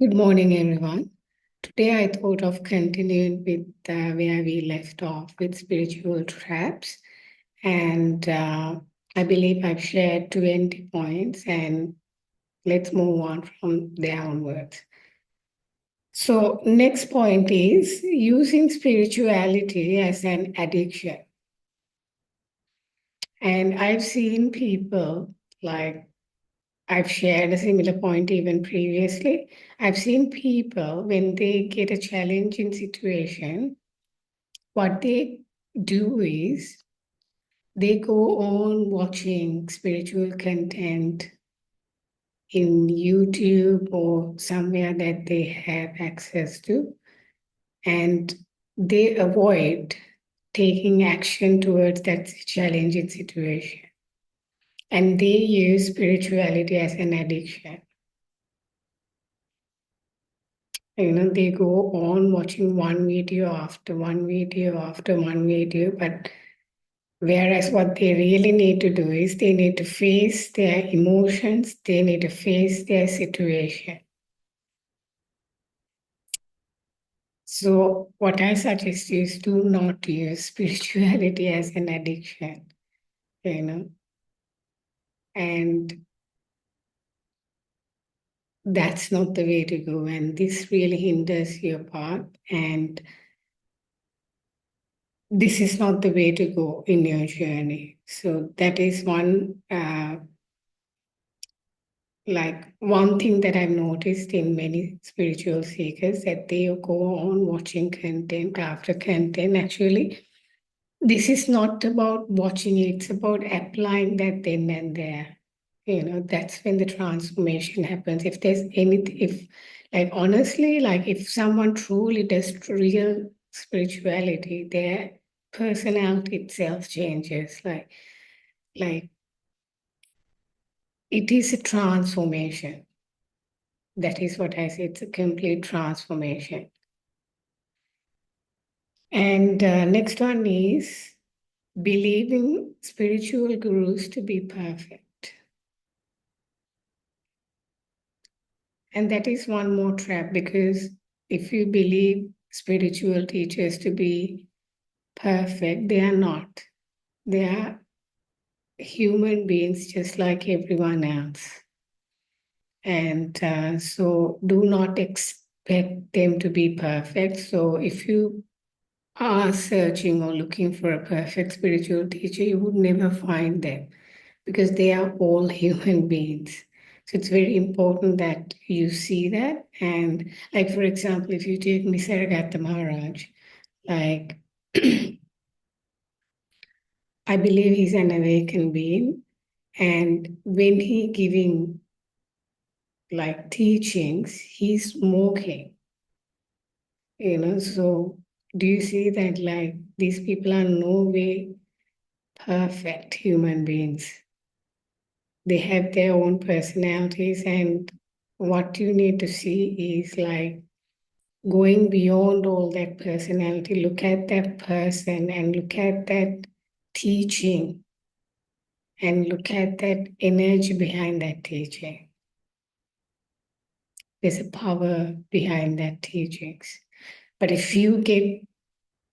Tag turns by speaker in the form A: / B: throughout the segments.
A: Good morning, everyone. Today, I thought of continuing with where we left off with spiritual traps. And I believe I've shared 20 points, and let's move on from there onwards. So, next point is using spirituality as an addiction. And I've seen people like I've shared a similar point even previously. I've seen people when they get a challenging situation, what they do is they go on watching spiritual content in YouTube or somewhere that they have access to, and they avoid taking action towards that challenging situation. And they use spirituality as an addiction. They go on watching one video after one video after one video, but whereas what they really need to do is they need to face their emotions, they need to face their situation. So what I suggest is do not use spirituality as an addiction, and that's not the way to go. And this really hinders your path, and this is not the way to go in your journey. So that is one thing that I've noticed in many spiritual seekers, that they go on watching content after content. Actually, this is not about watching it, it's about applying that then and there. That's when the transformation happens. If there's anything, if honestly, if someone truly does real spirituality, their personality itself changes. Like it is a transformation. That is what I say. It's a complete transformation. And next one is believing spiritual gurus to be perfect. And that is one more trap, because if you believe spiritual teachers to be perfect, they are not. They are human beings just like everyone else. And so do not expect them to be perfect. So if you are searching or looking for a perfect spiritual teacher, you would never find them, because they are all human beings. So it's very important that you see that. And for example, if you take Nisargadatta Maharaj, like I believe he's an awakened being. And when he giving teachings, he's smoking, so do you see that these people are no way perfect human beings? They have their own personalities, and what you need to see is going beyond all that personality. Look at that person and look at that teaching and look at that energy behind that teaching. There's a power behind that teachings. But if you get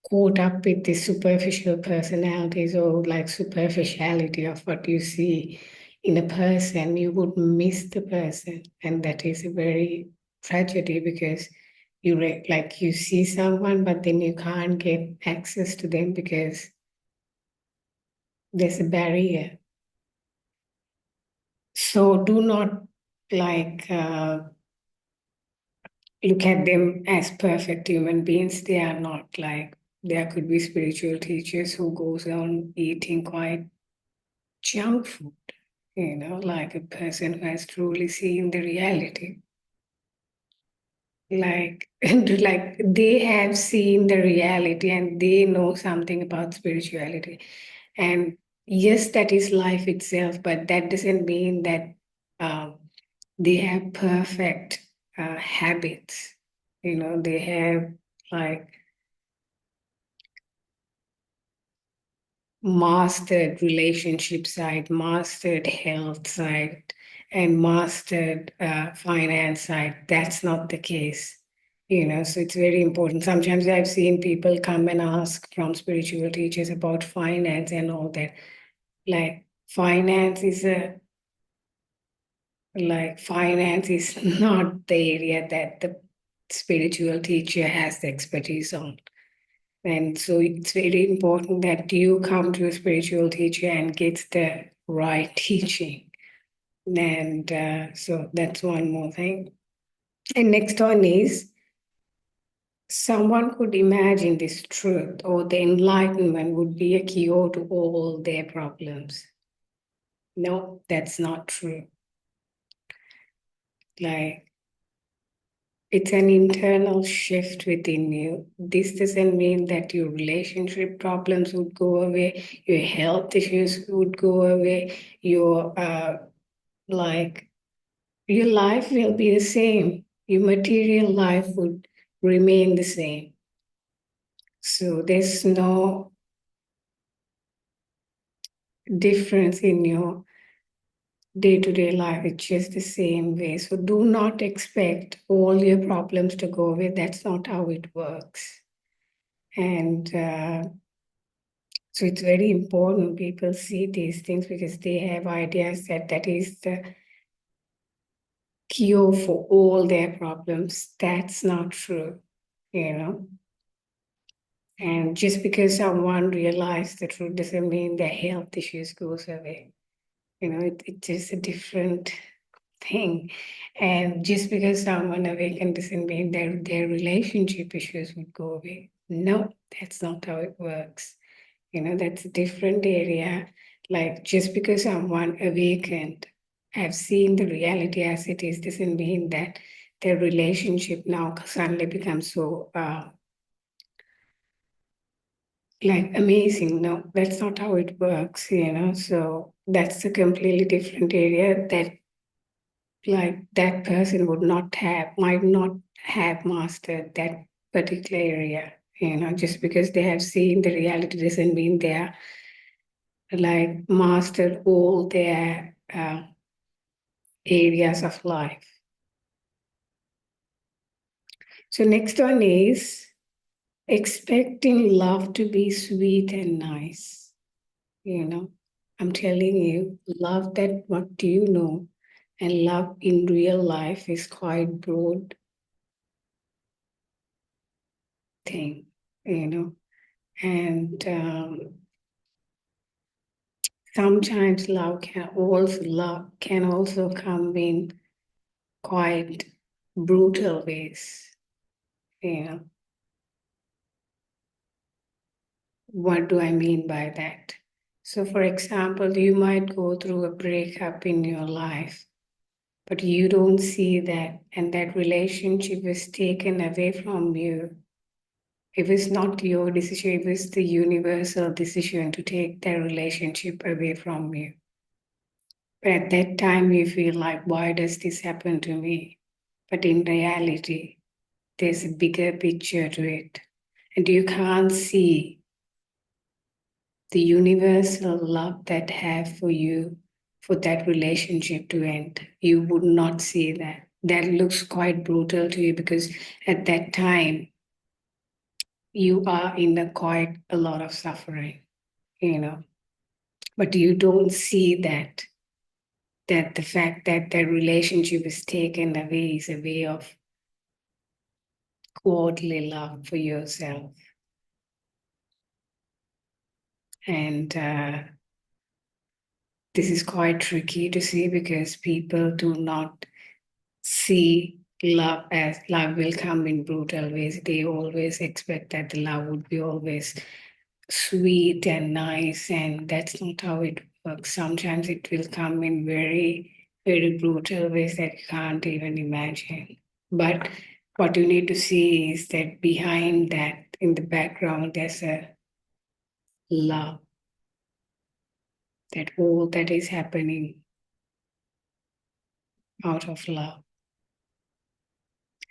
A: caught up with the superficial personalities or superficiality of what you see in a person, you would miss the person. And that is a very tragedy, because you see someone, but then you can't get access to them because there's a barrier. So do not look at them as perfect human beings. They are not. There could be spiritual teachers who goes on eating quite junk food, like a person who has truly seen the reality. They have seen the reality and they know something about spirituality. And yes, that is life itself, but that doesn't mean that they have perfect habits. They have mastered relationship side, mastered health side, and mastered finance side. That's not the case. So it's very important. Sometimes I've seen people come and ask from spiritual teachers about finance and all that. Like finance is finance is not the area that the spiritual teacher has the expertise on. And so it's very important that you come to a spiritual teacher and get the right teaching. And so that's one more thing. And next one is someone could imagine this truth or the enlightenment would be a cure to all their problems. No, that's not true. Like, it's an internal shift within you. This doesn't mean that your relationship problems would go away, your health issues would go away, like your life will be the same. Your material life would remain the same. So there's no difference in your day-to-day life. It's just the same way. So do not expect all your problems to go away. That's not how it works. And so it's very important people see these things because they have ideas that is the cure for all their problems. That's not true, you know. And just because someone realized the truth doesn't mean their health issues goes away. It's just a different thing. And just because someone awakened doesn't mean their relationship issues would go away. No, that's not how it works. That's a different area. Like just because someone awakened, have seen the reality as it is, doesn't mean that their relationship now suddenly becomes so like amazing. No, that's not how it works. So that's a completely different area that like that person might not have mastered that particular area. Just because they have seen the reality doesn't mean they are like mastered all their areas of life. So next one is expecting love to be sweet and nice. I'm telling you, love that what do you know, and love in real life is quite broad thing, and sometimes love can also come in quite brutal ways. What do I mean by that? So, for example, you might go through a breakup in your life, but you don't see that, and that relationship is taken away from you. It was not your decision, it was the universal decision to take that relationship away from you. But at that time, you feel like, why does this happen to me? But in reality, there's a bigger picture to it. And you can't see the universal love that have for you for that relationship to end. You would not see that. That looks quite brutal to you because at that time you are in quite a lot of suffering, but you don't see that the fact that the relationship is taken away is a way of godly love for yourself. And this is quite tricky to see because people do not see love as love will come in brutal ways. They always expect that the love would be always sweet and nice, and that's not how it works. Sometimes it will come in very, very brutal ways that you can't even imagine. But what you need to see is that behind that, in the background, there's a love, that all that is happening out of love.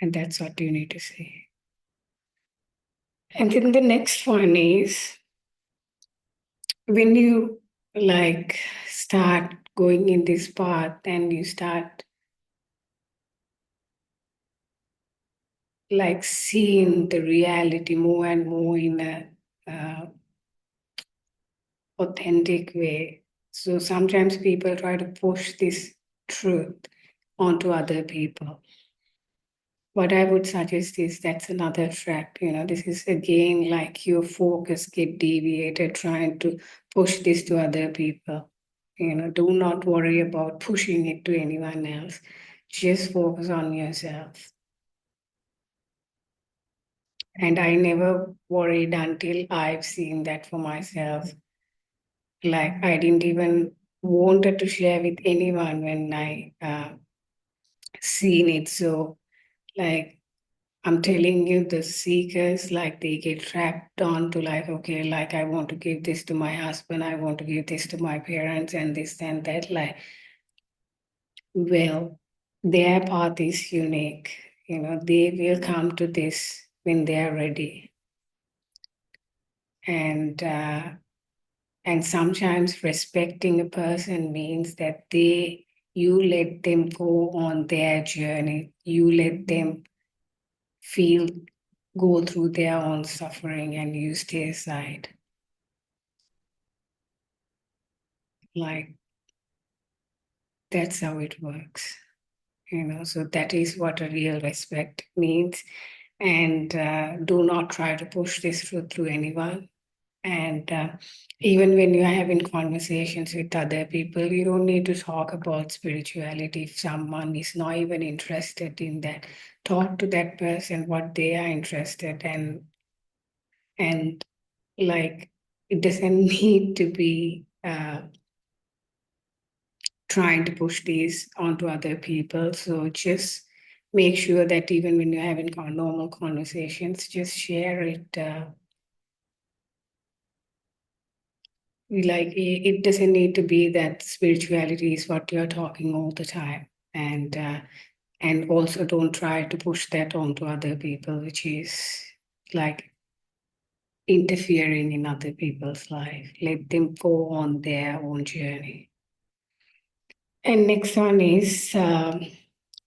A: And that's what you need to see. And then the next one is when you like start going in this path and you start like seeing the reality more and more in a authentic way. So sometimes people try to push this truth onto other people. What I would suggest is that's another trap. This is again like your focus get deviated trying to push this to other people. Do not worry about pushing it to anyone else. Just focus on yourself. And I never worried until I've seen that for myself. Like I didn't even wanted to share with anyone when I seen it. So like I'm telling you, the seekers, like they get trapped onto like, okay, like I want to give this to my husband, I want to give this to my parents and this and that. Like, well, their path is unique. They will come to this when they are ready. And sometimes respecting a person means that you let them go on their journey. You let them feel, go through their own suffering and you stay aside. Like, that's how it works. So that is what a real respect means. And do not try to push this through anyone. And even when you're having conversations with other people, you don't need to talk about spirituality. If someone is not even interested in that, talk to that person what they are interested in. And like, it doesn't need to be trying to push these onto other people. So just make sure that even when you're having normal conversations, just share it. Like it doesn't need to be that spirituality is what you're talking all the time, and also don't try to push that onto other people, which is like interfering in other people's life. Let them go on their own journey. And next one is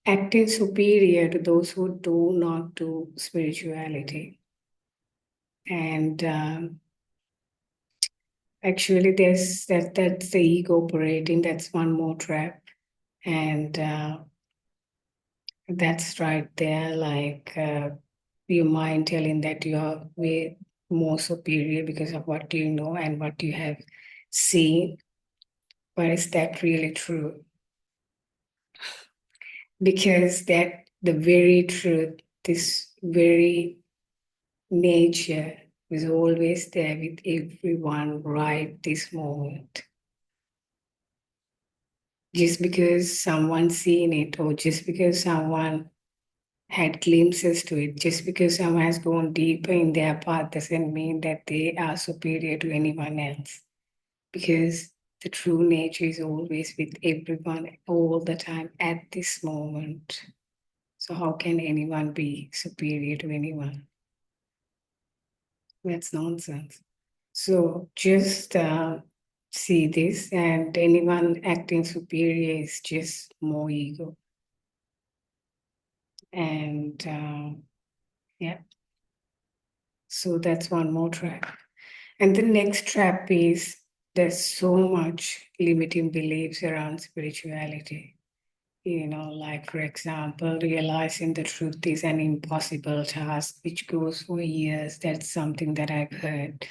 A: acting superior to those who do not do spirituality. And actually, that's the ego operating. That's one more trap, and that's right there. Like your mind telling that you are way more superior because of what you know and what you have seen. But is that really true? Because that the very truth, this very nature is always there with everyone right this moment. Just because someone's seen it or just because someone had glimpses to it, just because someone has gone deeper in their path doesn't mean that they are superior to anyone else. Because the true nature is always with everyone all the time at this moment. So how can anyone be superior to anyone? That's nonsense. So just see this, and anyone acting superior is just more ego. And yeah, so that's one more trap. And the next trap is there's so much limiting beliefs around spirituality. Like for example, realizing the truth is an impossible task, which goes for years. That's something that I've heard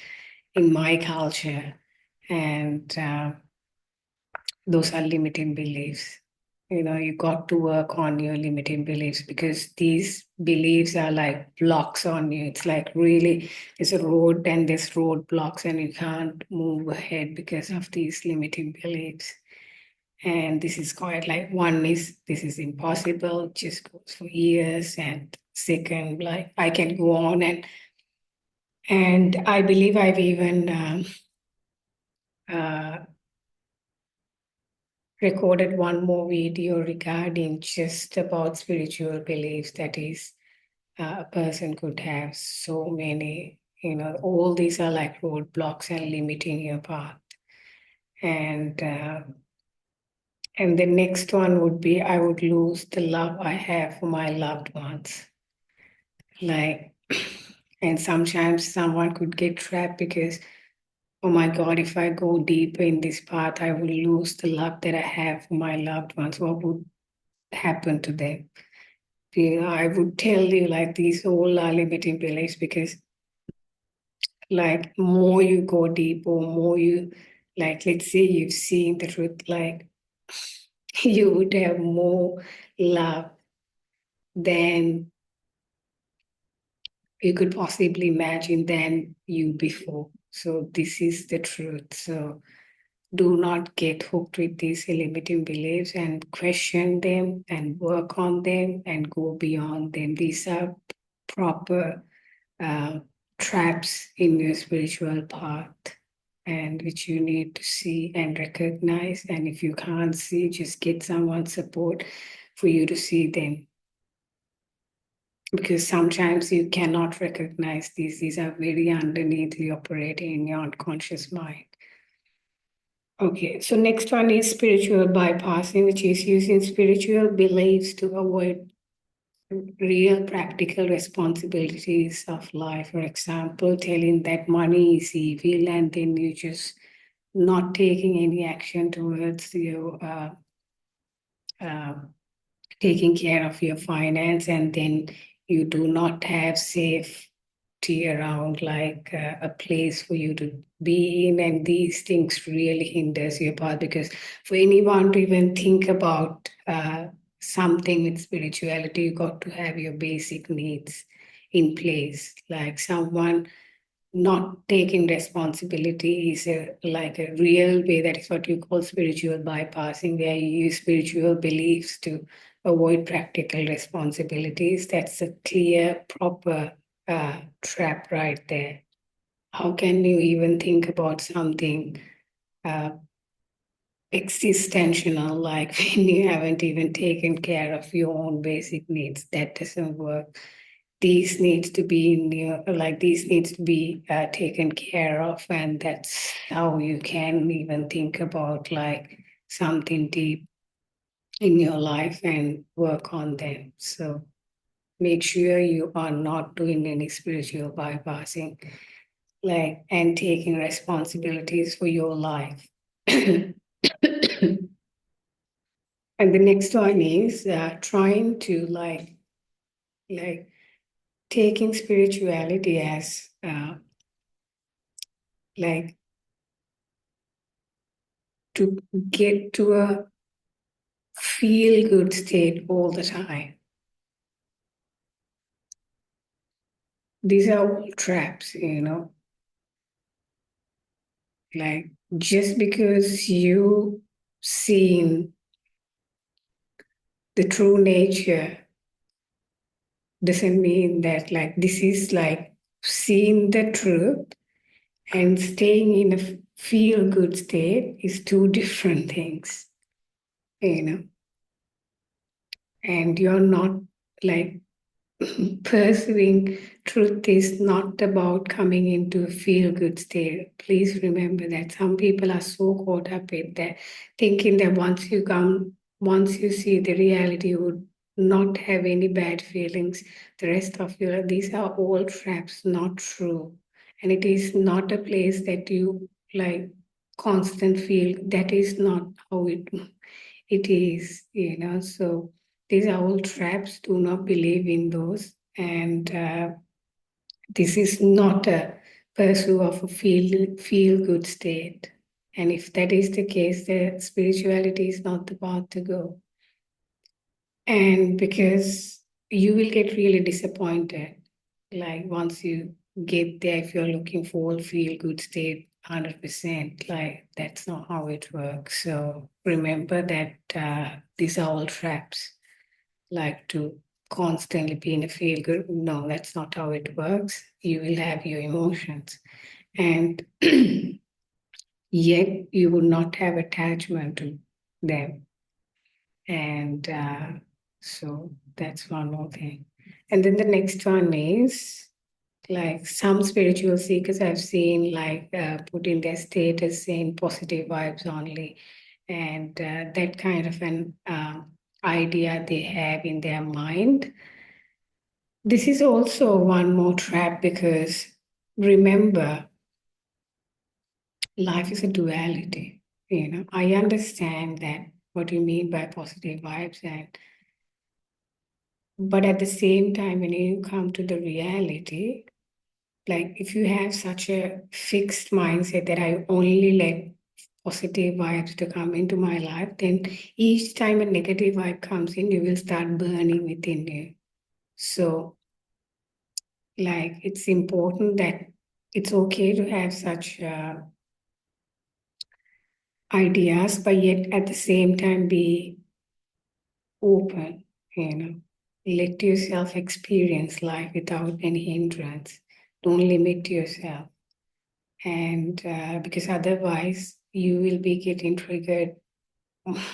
A: in my culture. And those are limiting beliefs. You got to work on your limiting beliefs because these beliefs are like blocks on you. It's like really, there's a road and there's roadblocks and you can't move ahead because of these limiting beliefs. And this is quite like one is this is impossible, just goes for years. And second, like I can go on and I believe I've even uh, recorded one more video regarding just about spiritual beliefs. That is, a person could have so many, all these are like roadblocks and limiting your path. And And the next one would be, I would lose the love I have for my loved ones. Like, and sometimes someone could get trapped because, oh my God, if I go deeper in this path, I will lose the love that I have for my loved ones. What would happen to them? I would tell you, like, these all are limiting beliefs, because like more you go deep, or more you, like, let's say you've seen the truth, like you would have more love than you could possibly imagine than you before. So this is the truth. So do not get hooked with these limiting beliefs, and question them and work on them and go beyond them. These are proper uh, traps in your spiritual path, and which you need to see and recognize. And if you can't see, just get someone's support for you to see them, because sometimes you cannot recognize these. These are very underneathly operating in your unconscious mind. Okay, so next one is spiritual bypassing, which is using spiritual beliefs to avoid real practical responsibilities of life. For example, telling that money is evil, and then you just not taking any action towards your uh, taking care of your finance, and then you do not have safety around, like a place for you to be in, and these things really hinders your path. Because for anyone to even think about something with spirituality, you got to have your basic needs in place. Like someone not taking responsibility is like a real way. That is what you call spiritual bypassing, where you use spiritual beliefs to avoid practical responsibilities. That's a clear, proper trap right there. How can you even think about something uh, existential, like when you haven't even taken care of your own basic needs? That doesn't work. These needs to be in your, like these needs to be taken care of, and that's how you can even think about like something deep in your life and work on them. So make sure you are not doing any spiritual bypassing, like, and taking responsibilities for your life. And the next one is trying to like taking spirituality as like to get to a feel good state all the time. These are all traps, like just because you seen the true nature doesn't mean that, like, this is like seeing the truth and staying in a feel good state is two different things, you know, and you're not like pursuing truth is not about coming into a feel good state. Please remember that some people are so caught up with that, thinking that once you see the reality, you would not have any bad feelings the rest of your life. These are all traps, not true. And it is not a place that you like constant feel. That is not how it is, So these are all traps. Do not believe in those. And this is not a pursuit of a feel good state. And if that is the case, the spirituality is not the path to go. And because you will get really disappointed, like once you get there, if you're looking for a feel good state, 100%, like that's not how it works. So remember that these are all traps, like to constantly be in a feel good. No, that's not how it works. You will have your emotions, and yet you will not have attachment to them. And so that's one more thing. And then the next one is like some spiritual seekers I've seen like put in their status saying positive vibes only. and that kind of an idea they have in their mind. This is also one more trap, because remember, life is a duality. I understand that what you mean by positive vibes, but at the same time, when you come to the reality, like if you have such a fixed mindset that I only let positive vibes to come into my life, then each time a negative vibe comes in, you will start burning within you. So, like, it's important that it's okay to have such ideas, but yet at the same time be open, Let yourself experience life without any hindrance. Don't limit yourself. And because otherwise, you will be getting triggered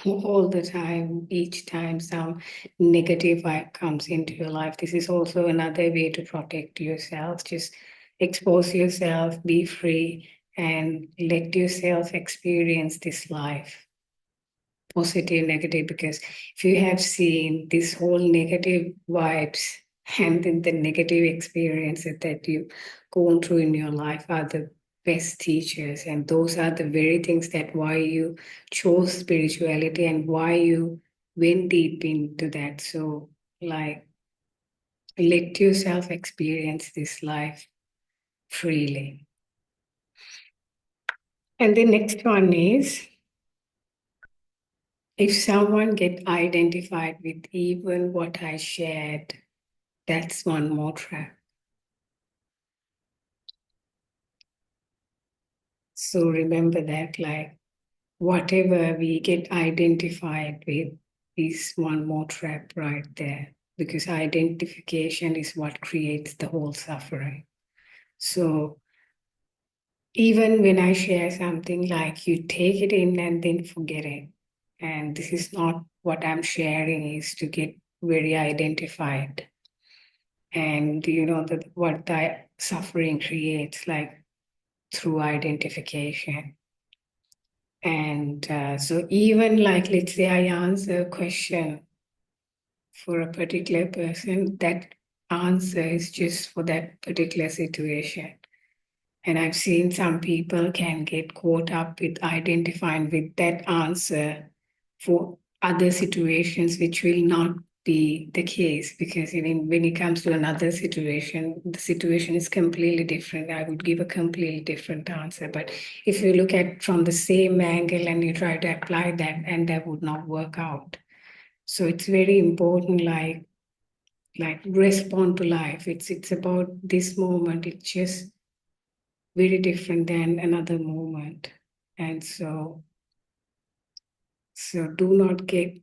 A: all the time, each time some negative vibe comes into your life. This is also another way to protect yourself. Just expose yourself, be free, and let yourself experience this life, positive, negative. Because if you have seen this whole negative vibes and then the negative experiences that you've gone through in your life are the best teachers, and those are the very things that why you chose spirituality and why you went deep into that. So, like, let yourself experience this life freely. And the next one is, if someone get identified with even what I shared, that's one more trap. So remember that, like, whatever we get identified with is one more trap right there, because identification is what creates the whole suffering. So even when I share something, like, you take it in and then forget it. And this is not what I'm sharing, is to get very identified. And what the suffering creates, like, through identification. And so even, like, let's say I answer a question for a particular person, that answer is just for that particular situation. And I've seen some people can get caught up with identifying with that answer for other situations, which will not be the case, because even when it comes to another situation, the situation is completely different. I would give a completely different answer. But if you look at from the same angle and you try to apply that, and that would not work out. So it's very important, like respond to life. It's about this moment. It's just very different than another moment. And so do not get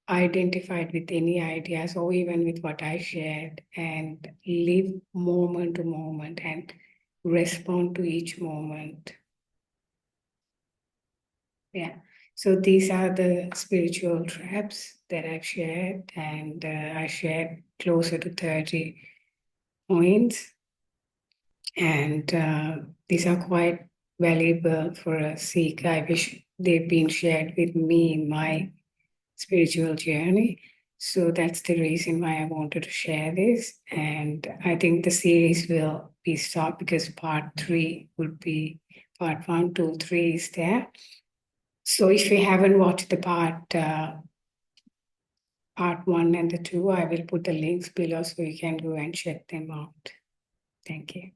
A: identified with any ideas or even with what I shared, and live moment to moment and respond to each moment. Yeah. So these are the spiritual traps that I've shared, and I shared closer to 30 points. And these are quite valuable for a seeker. I wish they've been shared with me in my spiritual journey. So that's the reason why I wanted to share this. And I think the series will be stopped, because part 3 would be part 1, 2, 3 is there. So if you haven't watched the part 1 and the 2, I will put the links below so you can go and check them out. Thank you.